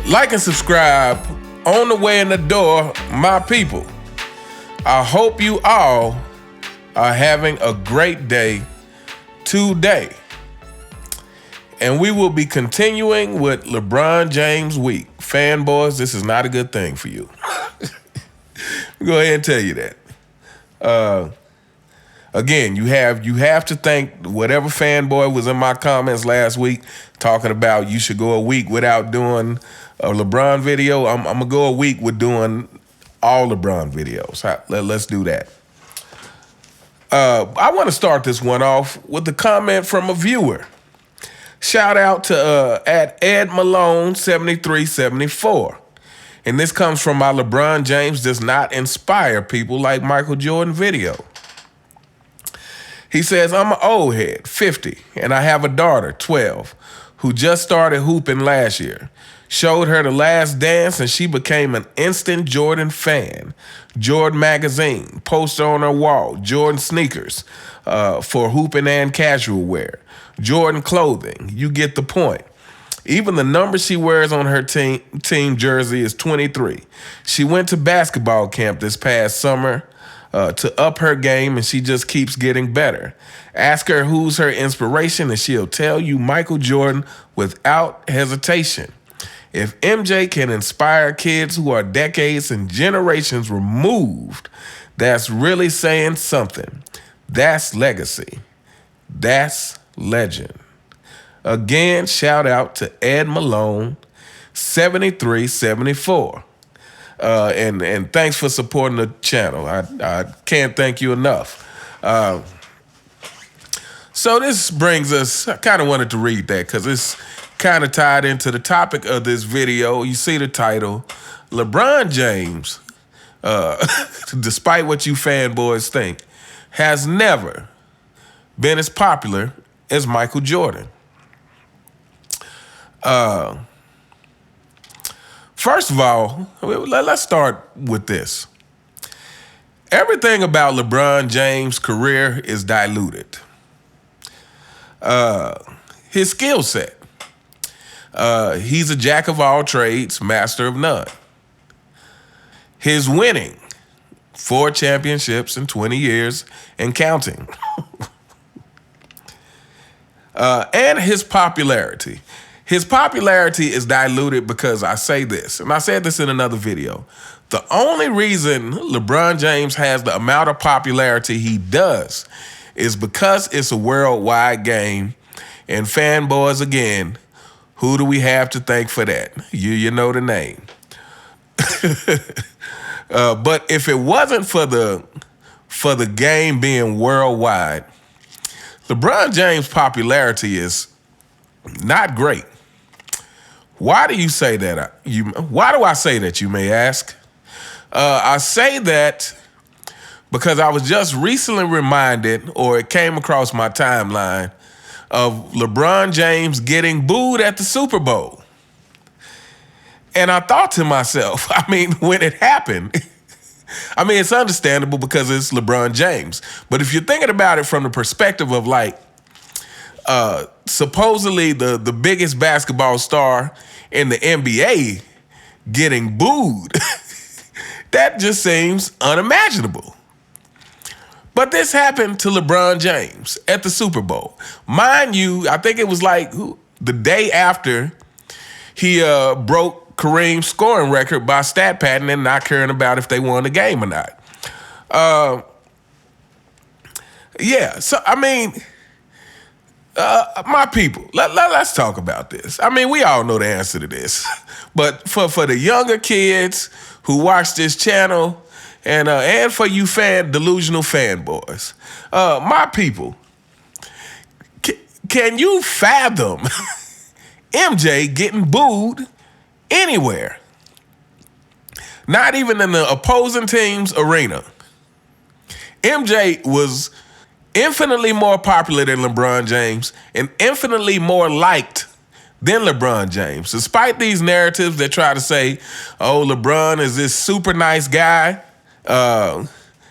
Like and subscribe on the way in the door, my people. I hope you all are having a great day today. And we will be continuing with LeBron James week. Fanboys, this is not a good thing for you. Go ahead and tell you that. Again, you have to thank whatever fanboy was in my comments last week talking about you should go a week without doing a LeBron video. I'm gonna go a week with doing all LeBron videos. Let's do that. I want to start this one off with a comment from a viewer. Shout out to at Ed Malone 7374. And this comes from my LeBron James does not inspire people like Michael Jordan video. He says, I'm an old head, 50, and I have a daughter, 12, who just started hooping last year. Showed her The Last Dance, and she became an instant Jordan fan. Jordan magazine, poster on her wall, Jordan sneakers for hooping and casual wear. Jordan clothing, you get the point. Even the number she wears on her team jersey is 23. She went to basketball camp this past summer to up her game, and she just keeps getting better. Ask her who's her inspiration, and she'll tell you Michael Jordan without hesitation. If MJ can inspire kids who are decades and generations removed, that's really saying something. That's legacy. That's legend. Again, shout out to Ed Malone, 7374. And thanks for supporting the channel. I can't thank you enough. So this brings us, I kind of wanted to read that because it's kind of tied into the topic of this video. You see the title, LeBron James, despite what you fanboys think, has never been as popular as Michael Jordan. First of all, let's start with this. Everything about LeBron James' career is diluted. His skill set. He's a jack of all trades, master of none. His winning, 4 championships in 20 years and counting. And his popularity. His popularity is diluted because I say this, and I said this in another video. The only reason LeBron James has the amount of popularity he does is because it's a worldwide game. And fanboys, again, who do we have to thank for that? You know the name. But if it wasn't for the game being worldwide, LeBron James' popularity is not great. Why do you say that? Why do I say that, you may ask? I say that because I was just recently reminded, or it came across my timeline, of LeBron James getting booed at the Super Bowl. And I thought to myself, when it happened, it's understandable because it's LeBron James. But if you're thinking about it from the perspective of supposedly the biggest basketball star in the NBA getting booed, that just seems unimaginable. But this happened to LeBron James at the Super Bowl. Mind you, I think it was the day after he broke Kareem's scoring record by stat padding and not caring about if they won the game or not. My people, let's talk about this. We all know the answer to this. But for the younger kids who watch this channel, and for you delusional fanboys, my people, can you fathom MJ getting booed anywhere? Not even in the opposing team's arena. MJ was infinitely more popular than LeBron James and infinitely more liked than LeBron James. Despite these narratives that try to say, oh, LeBron is this super nice guy,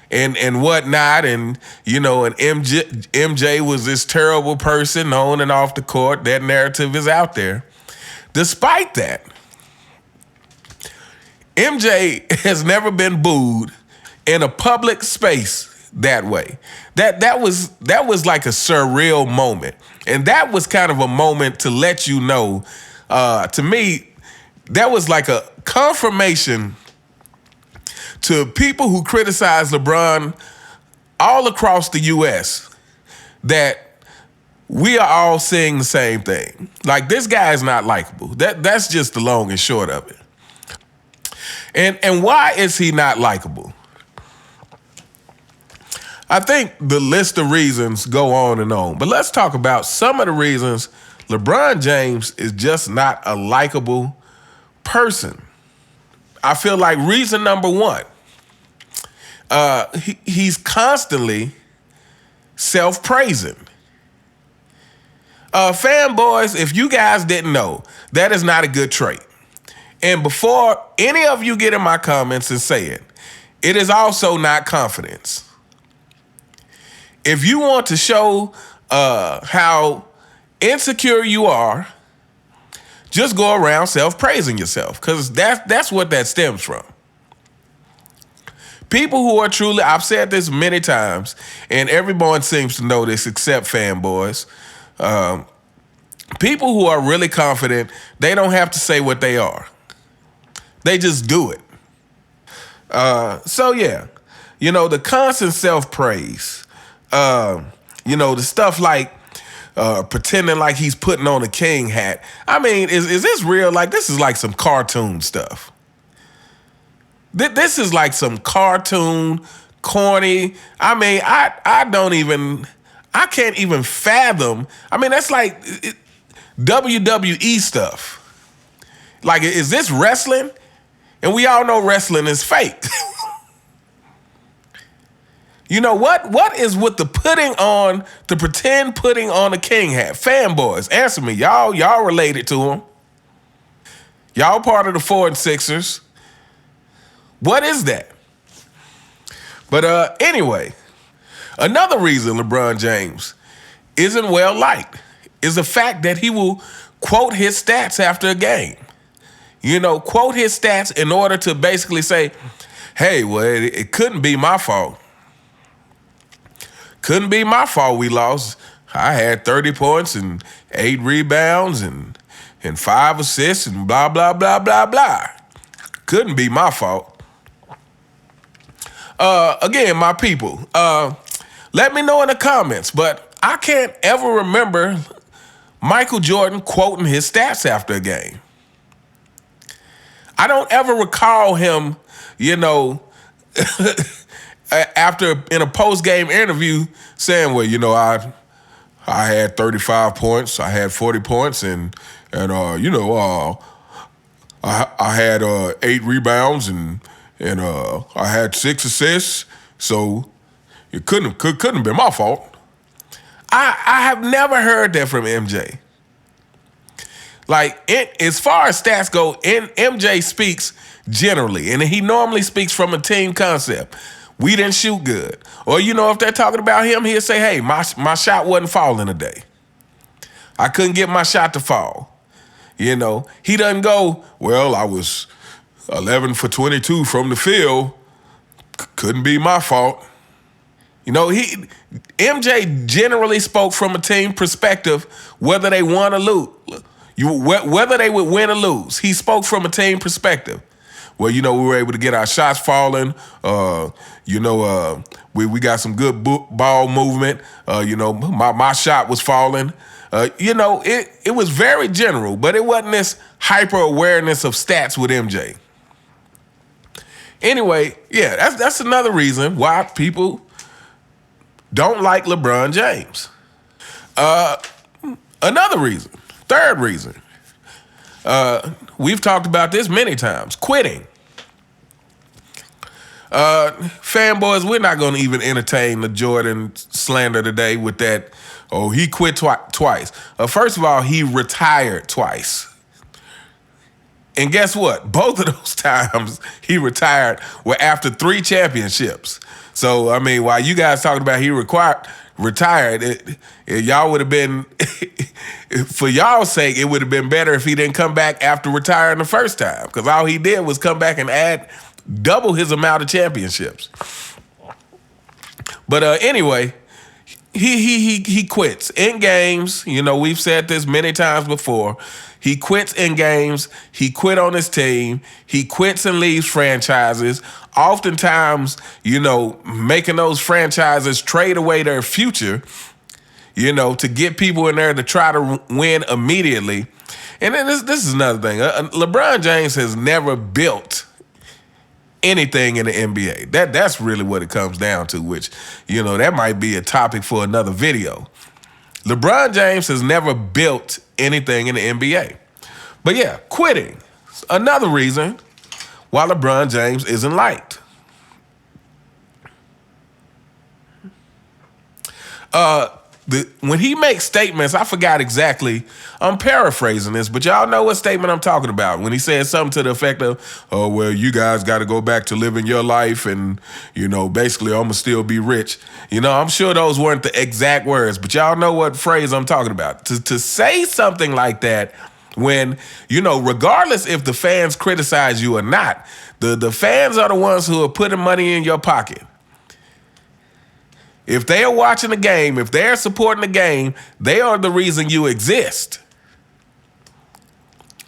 and whatnot, and MJ was this terrible person on and off the court. That narrative is out there. Despite that, MJ has never been booed in a public space that way. That was like a surreal moment. And that was kind of a moment to let you know, to me, that was like a confirmation to people who criticize LeBron all across the US that we are all saying the same thing. Like, this guy is not likable. That's just the long and short of it. And why is he not likable? I think the list of reasons go on and on. But let's talk about some of the reasons LeBron James is just not a likable person. I feel like reason number one, he's constantly self-praising. Fanboys, if you guys didn't know, that is not a good trait. And before any of you get in my comments and say it, it is also not confidence. If you want to show how insecure you are, just go around self-praising yourself, because that's what that stems from. People who are truly, I've said this many times, and everyone seems to know this except fanboys. People who are really confident, they don't have to say what they are. They just do it. So yeah, the constant self-praise, the stuff like pretending like he's putting on a king hat. I mean, is this real? Like, this is like some cartoon stuff. This is like some cartoon, corny. I mean, I can't even fathom. I mean, that's like WWE stuff. Like, is this wrestling? And we all know wrestling is fake. You know what? What is with the pretend putting on a king hat? Fanboys, answer me. Y'all related to him. Y'all part of the 4 and 6ers. What is that? But anyway, another reason LeBron James isn't well liked is the fact that he will quote his stats after a game. Quote his stats in order to basically say, hey, well, it couldn't be my fault. Couldn't be my fault we lost. I had 30 points and 8 rebounds and 5 assists and blah, blah, blah, blah, blah. Couldn't be my fault. Again, my people, let me know in the comments, but I can't ever remember Michael Jordan quoting his stats after a game. I don't ever recall him, after in a post-game interview saying, well, I had 35 points, I had 40 points, and I had 8 rebounds and I had 6 assists, so it couldn't have been my fault. I have never heard that from MJ. Like, as far as stats go, MJ speaks generally, and he normally speaks from a team concept. We didn't shoot good. Or, if they're talking about him, he'll say, hey, my shot wasn't falling today. I couldn't get my shot to fall. He doesn't go, well, I was 11 for 22 from the field. Couldn't be my fault. MJ generally spoke from a team perspective, whether they won or lose. Whether they would win or lose, he spoke from a team perspective. Well, we were able to get our shots falling. We got some good ball movement. My shot was falling. It was very general, but it wasn't this hyper awareness of stats with MJ. Anyway, yeah, that's another reason why people don't like LeBron James. Another reason. Third reason, we've talked about this many times, quitting. Fanboys, we're not going to even entertain the Jordan slander today with that, oh, he quit twice. First of all, he retired twice. And guess what? Both of those times he retired were after 3 championships. So, I mean, while you guys talking about he retired, y'all would have been For y'all's sake, it would have been better if he didn't come back after retiring the first time, because all he did was come back and add double his amount of championships. But anyway, he quits in games. You know, we've said this many times before. He quits in games. He quit on his team. He quits and leaves franchises. Oftentimes, you know, making those franchises trade away their future, you know, to get people in there to try to win immediately. And then this is another thing. LeBron James has never built anything in the NBA. That's really what it comes down to, which, you know, that might be a topic for another video. LeBron James has never built anything in the NBA. But yeah, quitting. Another reason why LeBron James isn't liked. When he makes statements, I forgot exactly, I'm paraphrasing this, but y'all know what statement I'm talking about. When he says something to the effect of, oh, well, you guys got to go back to living your life and, you know, basically I'm going to still be rich. You know, I'm sure those weren't the exact words, but y'all know what phrase I'm talking about. To say something like that when, you know, regardless if the fans criticize you or not, the fans are the ones who are putting money in your pocket. If they are watching the game, if they're supporting the game, they are the reason you exist.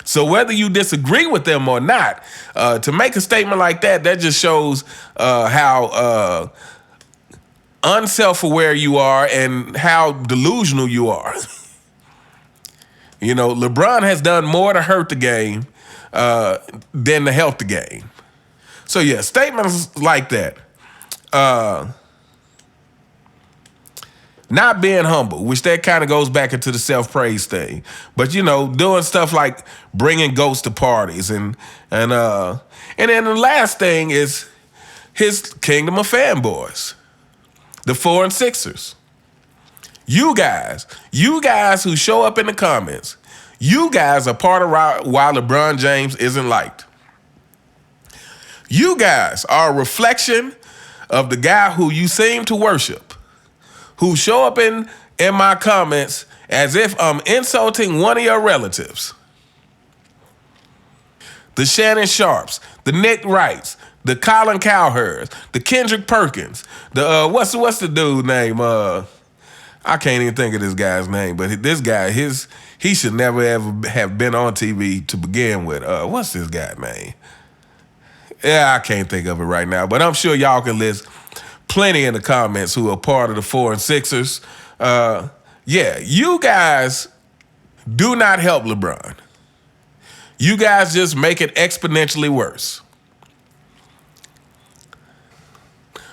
So whether you disagree with them or not, to make a statement like that, that just shows how unself-aware you are and how delusional you are. You know, LeBron has done more to hurt the game than to help the game. So yeah, statements like that. Not being humble, which that kind of goes back into the self-praise thing. But, you know, doing stuff like bringing goats to parties. And then the last thing is his kingdom of fanboys, the 4 and 6ers. You guys who show up in the comments, you guys are part of why LeBron James isn't liked. You guys are a reflection of the guy who you seem to worship, who show up in my comments as if I'm insulting one of your relatives. The Shannon Sharps, the Nick Wrights, the Colin Cowherds, the Kendrick Perkins, the what's the dude name? I can't even think of this guy's name, but this guy, he should never ever have been on TV to begin with. What's this guy name? Yeah, I can't think of it right now, but I'm sure y'all can list plenty in the comments who are part of the 4 and 6ers. Yeah, you guys do not help LeBron. You guys just make it exponentially worse.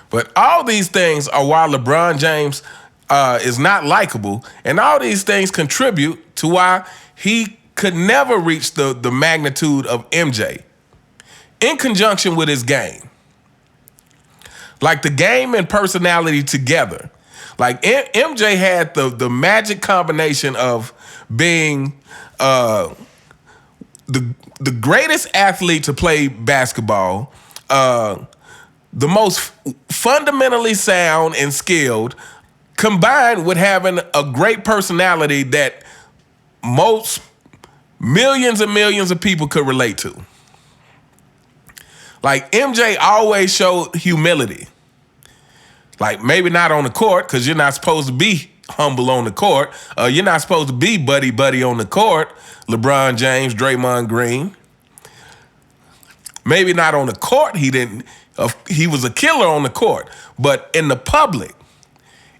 But all these things are why LeBron James is not likable, and all these things contribute to why he could never reach the magnitude of MJ in conjunction with his game. Like the game and personality together. Like MJ had the magic combination of being the greatest athlete to play basketball, the most fundamentally sound and skilled, combined with having a great personality that most millions and millions of people could relate to. Like MJ always showed humility. Like maybe not on the court, because you're not supposed to be humble on the court. You're not supposed to be buddy on the court. LeBron James, Draymond Green. Maybe not on the court. He was a killer on the court, but in the public,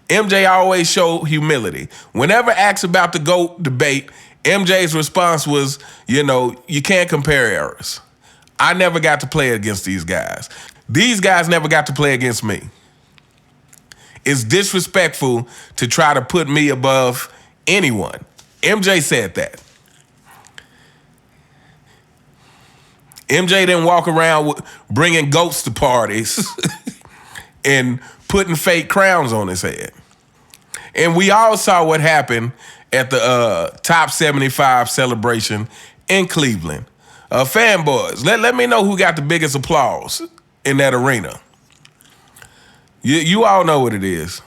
MJ always showed humility. Whenever asked about the GOAT debate, MJ's response was, you know, you can't compare errors. I never got to play against these guys. These guys never got to play against me. It's disrespectful to try to put me above anyone. MJ said that. MJ didn't walk around bringing goats to parties and putting fake crowns on his head. And we all saw what happened at the Top 75 celebration in Cleveland. Fanboys, let me know who got the biggest applause in that arena. You all know what it is.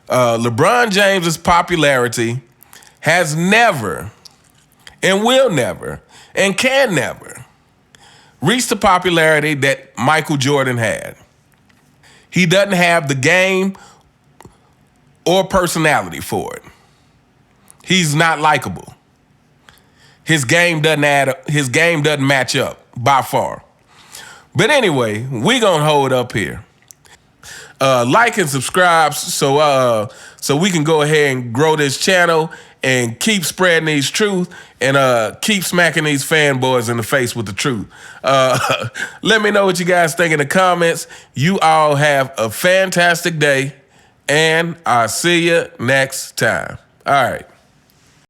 LeBron James's popularity has never and will never and can never reach the popularity that Michael Jordan had. He doesn't have the game or personality for it. He's not likable. His game doesn't match up by far. But anyway, we gonna hold up here. Like and subscribe so we can go ahead and grow this channel and keep spreading these truth and keep smacking these fanboys in the face with the truth. Let me know what you guys think in the comments. You all have a fantastic day, and I'll see you next time. All right.